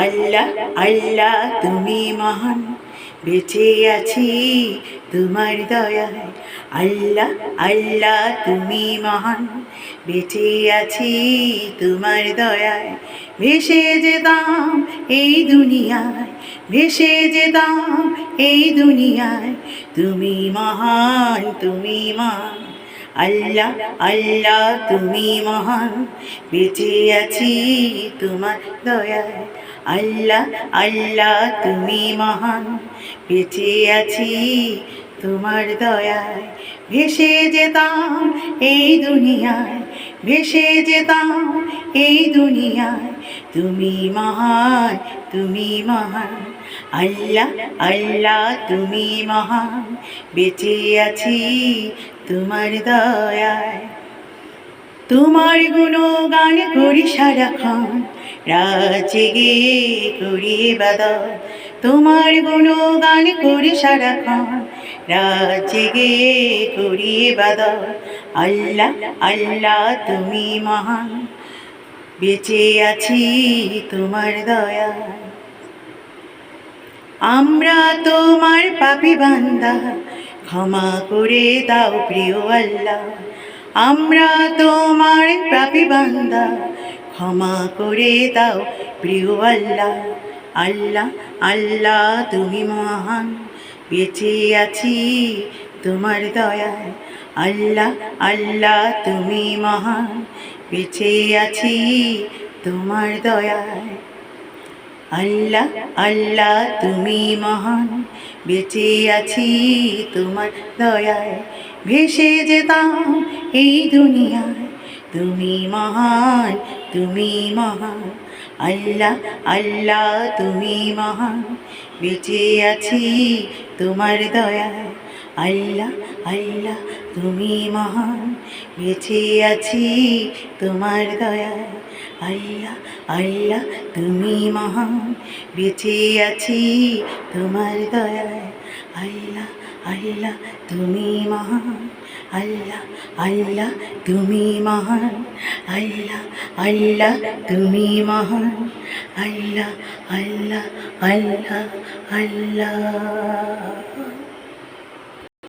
আল্লাহ আল্লাহ তুমি মহান, বেঁচে আছি তোমার দয়ায়। আল্লাহ আল্লাহ তুমি মহান, বেঁচে আছি তোমার দয়ায়। ভেসে যেতাম এই দুনিয়ায়, ভেসে যেতাম এই দুনিয়ায়, তুমি মহান তুমি মহান। আল্লাহ আল্লাহ তুমি মহান, বেঁচে আছি তোমার দয়ায়। আল্লাহ আল্লাহ তুমি মহান, বেঁচে আছি তোমার দয়ায়। ভেসে যেতাম এই দুনিয়ায়, ভেসে যেতাম এই দুনিয়ায়, তুমি মহান তুমি মহান। আল্লাহ আল্লাহ তুমি মহান, বেঁচে আছি তোমার দয়ায়। তোমার গুণগান করি সারাক্ষণ, রাত জেগে করি ইবাদত। তোমার গুণগান করি সারাক্ষণ, রাত জেগে করি ইবাদত। আল্লাহ আল্লাহ তুমি মহান, বেঁচে আছি তোমার দয়ায়। আমরা তোমার পাপী বান্দা, ক্ষমা করে দাও প্রিয় আল্লাহ। আমরা তোমার পাপী বান্দা, ক্ষমা করে দাও প্রিয় আল্লাহ। আল্লাহ আল্লাহ তুমি মহান, বেঁচে আছি তোমার দয়ায়। আল্লাহ আল্লাহ তুমি মহান, বেঁচে আছি তোমার দয়ায়। আল্লাহ আল্লাহ তুমি মহান, বেঁচে আছি তোমার দয়ায়। ভেসে যেতাম এই দুনিয়ায়, তুমি মহান তুমি মহান। আল্লাহ আল্লাহ তুমি মহান, বেঁচে আছি তোমার দয়ায়। আল্লাহ আল্লাহ তুমি মহান, বেঁচে আছি তোমার দয়ায়। আল্লাহ আল্লাহ তুমি মহান, বেঁচে আছি তোমার দয়ায়। আল্লাহ আল্লাহ তুমি মহান, আল্লাহ আল্লাহ তুমি মহান। আল্লাহ আল্লাহ তুমি মহান, আল্লাহ আল্লাহ আল্লাহ আল্লাহ।